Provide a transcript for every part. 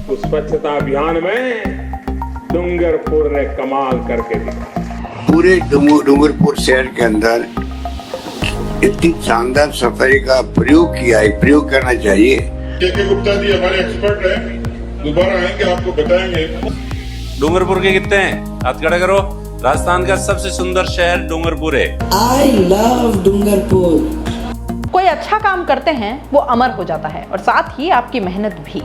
उस स्वच्छता अभियान में डूंगरपुर ने कमाल करके दिखाया। पूरे डूंगरपुर शहर के अंदर इतनी शानदार सफाई का प्रयोग किया है, प्रयोग करना चाहिए। के गुप्ता जी हमारे एक्सपर्ट हैं, दोबारा आएंगे आपको बताएंगे। डूंगरपुर के कितने हैं? हाथ खड़ा करो। राजस्थान का सबसे सुंदर शहर डूंगरपुर है। I love Dungarpur. कोई अच्छा काम करते हैं वो अमर हो जाता है और साथ ही आपकी मेहनत भी।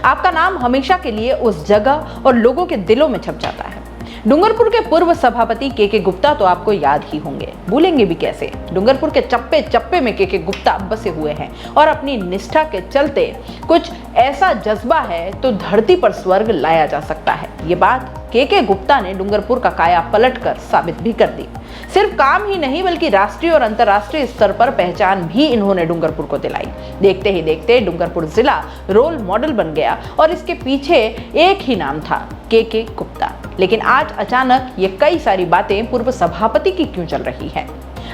आपका नाम हमेशा के लिए उस जगह और लोगों के दिलों में छप जाता है। डूंगरपुर के पूर्व सभापति के गुप्ता तो आपको याद ही होंगे, भूलेंगे भी कैसे। डूंगरपुर के चप्पे चप्पे में के गुप्ता बसे हुए हैं और अपनी निष्ठा के चलते कुछ ऐसा जज्बा है तो धरती पर स्वर्ग लाया जा सकता है। ये बात के गुप्ता ने डूंगरपुर का काया पलट कर साबित भी कर दी। सिर्फ काम ही नहीं बल्कि राष्ट्रीय और अंतर्राष्ट्रीय स्तर पर पहचान भी इन्होंने डूंगरपुर को दिलाई। देखते ही देखते डूंगरपुर जिला रोल मॉडल बन गया और इसके पीछे एक ही नाम था, के गुप्ता। लेकिन आज अचानक ये कई सारी बातें पूर्व सभापति की क्यों चल रही हैं?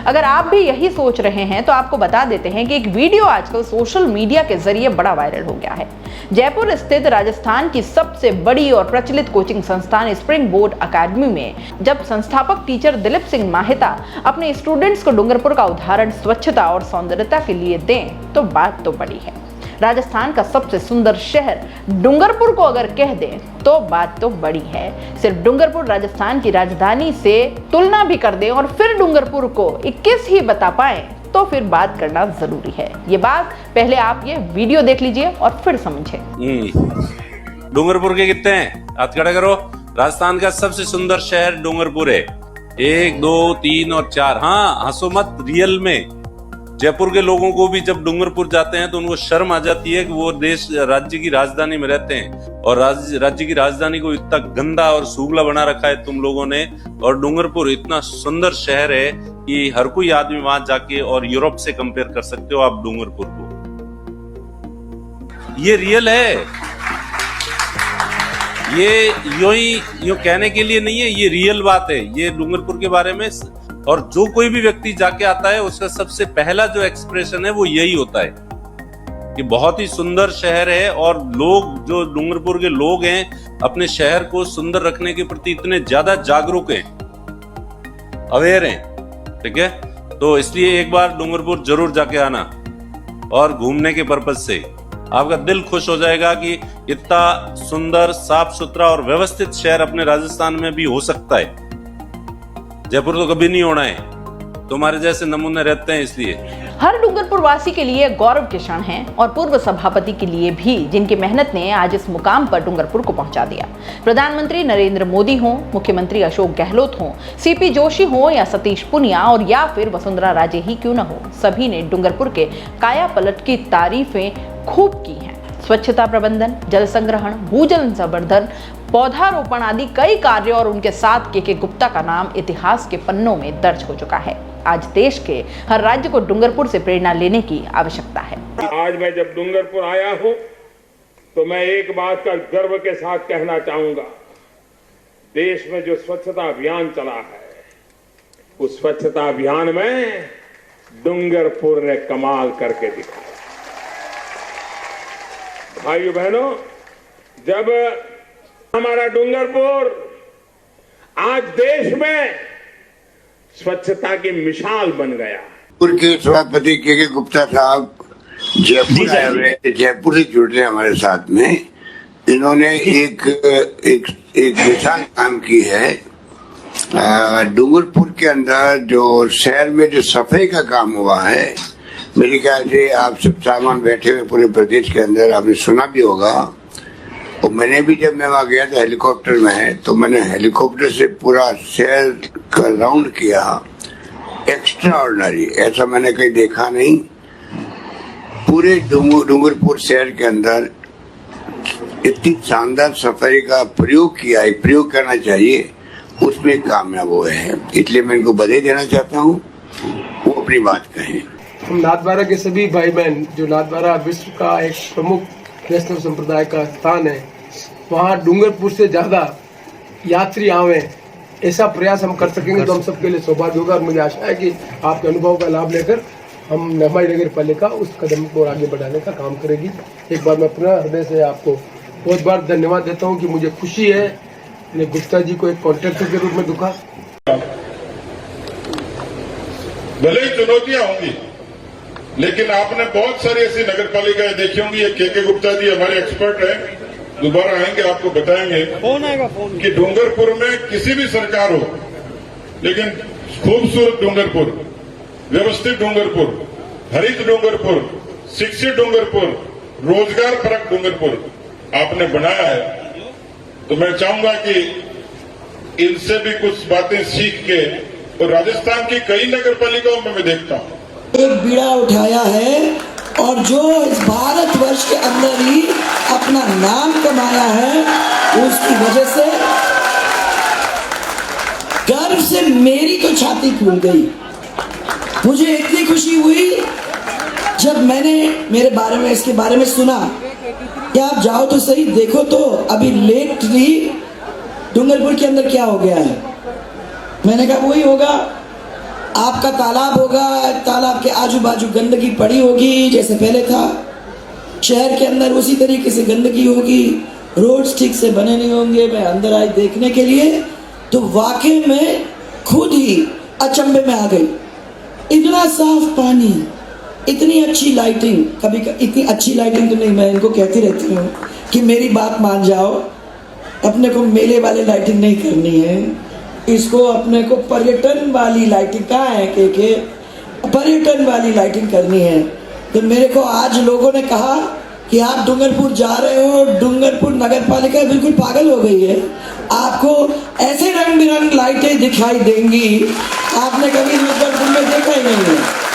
अगर आप भी यही सोच रहे हैं तो आपको बता देते हैं कि एक वीडियो आजकल सोशल मीडिया के जरिए बड़ा वायरल हो गया है। जयपुर स्थित राजस्थान की सबसे बड़ी और प्रचलित कोचिंग संस्थान स्प्रिंग बोर्ड अकेडमी में जब संस्थापक टीचर दिलीप सिंह माहिता अपने स्टूडेंट्स को डूंगरपुर का उदाहरण स्वच्छता और सौंदर्यता के लिए दें तो बात तो बड़ी है। राजस्थान का सबसे सुंदर शहर डूंगरपुर को अगर कह दें तो बात तो बड़ी है। सिर्फ डूंगरपुर राजस्थान की राजधानी से तुलना भी कर दें और फिर डूंगरपुर को 21 ही बता पाए तो फिर बात करना जरूरी है। ये बात पहले आप ये वीडियो देख लीजिए और फिर समझें। डूंगरपुर के कितने हैं? हाथ खड़ा करो। राजस्थान का सबसे सुंदर शहर डूंगरपुर है। 1, 2, 3 और 4। हाँ, हंसो मत, रियल में। जयपुर के लोगों को भी जब डूंगरपुर जाते हैं तो उनको शर्म आ जाती है कि वो राज्य की राजधानी में रहते हैं और राज्य की राजधानी को इतना गंदा और सूगला बना रखा है तुम लोगों ने। और डूंगरपुर इतना सुंदर शहर है कि हर कोई आदमी वहां जाके और यूरोप से कंपेयर कर सकते हो आप डूंगरपुर को। ये रियल है, ये यूं कहने के लिए नहीं है, ये रियल बात है। ये डूंगरपुर के बारे में और जो कोई भी व्यक्ति जाके आता है उसका सबसे पहला जो एक्सप्रेशन है वो यही होता है कि बहुत ही सुंदर शहर है। और लोग, जो डूंगरपुर के लोग हैं, अपने शहर को सुंदर रखने के प्रति इतने ज्यादा जागरूक हैं, अवेयर हैं। ठीक है, तो इसलिए एक बार डूंगरपुर जरूर जाके आना और घूमने के पर्पज से आपका दिल खुश हो जाएगा कि इतना सुंदर, साफ सुथरा और व्यवस्थित शहर अपने राजस्थान में भी हो सकता है। जयपुर तो कभी नहीं होना है, तुम्हारे जैसे नमूने रहते हैं इसलिए। हर डूंगरपुर वासी के लिए गौरव के क्षण हैं और पूर्व सभापति के लिए भी, जिनकी मेहनत ने आज इस मुकाम पर डूंगरपुर को पहुंचा दिया। प्रधानमंत्री नरेंद्र मोदी हों, मुख्यमंत्री अशोक गहलोत हों, सीपी जोशी हों या सतीश पुनिया और या फिर वसुंधरा राजे ही क्यों न हो, सभी ने डूंगरपुर के काया पलट की तारीफें खूब की हैं। स्वच्छता प्रबंधन, जल संग्रहण, भूजल संवर्धन, पौधारोपण आदि कई कार्यों और उनके साथ के गुप्ता का नाम इतिहास के पन्नों में दर्ज हो चुका है। आज देश के हर राज्य को डूंगरपुर से प्रेरणा लेने की आवश्यकता है। आज मैं जब डूंगरपुर आया हूं तो मैं एक बात का गर्व के साथ कहना चाहूंगा, देश में जो स्वच्छता अभियान चला है उस स्वच्छता अभियान में डूंगरपुर ने कमाल करके दिखाया। भाइयों बहनों, जब हमारा डूंगरपुर आज देश में स्वच्छता की मिसाल बन गया। पूर्व के सभापति के गुप्ता साहब जयपुर आए हुए, जयपुर से जुड़ रहे हमारे साथ में। इन्होंने एक मिसाल काम की है। डूंगरपुर के अंदर जो शहर में जो सफाई का काम हुआ है, मेरे ख्याल से आप सब सामान बैठे हुए पूरे प्रदेश के अंदर आपने सुना भी होगा। और मैंने भी, जब मैं वहां गया था हेलीकॉप्टर में, तो मैंने हेलीकॉप्टर से पूरा शहर का राउंड किया। एक्स्ट्रा ऑर्डिनरी, ऐसा मैंने कहीं देखा नहीं। पूरे डूंगरपुर शहर के अंदर इतनी शानदार सफाई का प्रयोग किया है, प्रयोग करना चाहिए, उसमें कामयाब हुए हैं। इसलिए मैं इनको बधाई देना चाहता हूँ, वो अपनी बात कहें। हम नाथद्वारा के सभी भाई बहन, जो नाथद्वारा विश्व का एक प्रमुख वैष्णव संप्रदाय का स्थान है, वहाँ डूंगरपुर से ज्यादा यात्री आवे, ऐसा प्रयास हम कर सकेंगे तो हम सबके लिए सौभाग्य होगा। और मुझे आशा है कि आपके अनुभव का लाभ लेकर हमारी नगर पालिका उस कदम को आगे बढ़ाने का काम करेगी। एक बार मैं पुनः हृदय से आपको बहुत बार धन्यवाद देता हूं कि मुझे खुशी है ने गुप्ता जी को एक कॉन्ट्रैक्टर के रूप में दुखा। भले ही चुनौतियां होंगी, लेकिन आपने बहुत सारी ऐसी नगर पालिकाएं देखी होंगी। ये के गुप्ता जी हमारे एक्सपर्ट हैं, दोबारा आएंगे आपको बताएंगे कि डूंगरपुर में किसी भी सरकार हो, लेकिन खूबसूरत डूंगरपुर, व्यवस्थित डूंगरपुर, हरित डूंगरपुर, शिक्षित डूंगरपुर, रोजगार परक डूंगरपुर आपने बनाया है। तो मैं चाहूंगा कि इनसे भी कुछ बातें सीख के, और राजस्थान की कई नगर पालिकाओं में मैं देखता हूं एक बीड़ा उठाया है और जो इस भारतवर्ष के अंदर ही अपना नाम कमाया है, उसकी वजह से गर्व से मेरी तो छाती फूल गई। मुझे इतनी खुशी हुई जब मैंने मेरे बारे में इसके बारे में सुना कि आप जाओ तो सही देखो तो अभी लेटली डूंगरपुर के अंदर क्या हो गया है। मैंने कहा वही होगा, आपका तालाब होगा, तालाब के आजू बाजू गंदगी पड़ी होगी जैसे पहले था, शहर के अंदर उसी तरीके से गंदगी होगी, रोड्स ठीक से बने नहीं होंगे। मैं अंदर आई देखने के लिए तो वाकई में खुद ही अचंभे में आ गई। इतना साफ पानी, इतनी अच्छी लाइटिंग, कभी इतनी अच्छी लाइटिंग तो नहीं, मैं इनको कहती रहती हूँ कि मेरी बात मान जाओ, अपने को मेले वाले लाइटिंग नहीं करनी है, इसको अपने को पर्यटन वाली लाइटिंग, कहाँ है के पर्यटन वाली लाइटिंग करनी है। तो मेरे को आज लोगों ने कहा कि आप डूंगरपुर जा रहे हो, डूंगरपुर नगर पालिका बिल्कुल पागल हो गई है, आपको ऐसे रंग बिरंग लाइटें दिखाई देंगी आपने कभी डूंगरपुर में देखा ही नहीं है।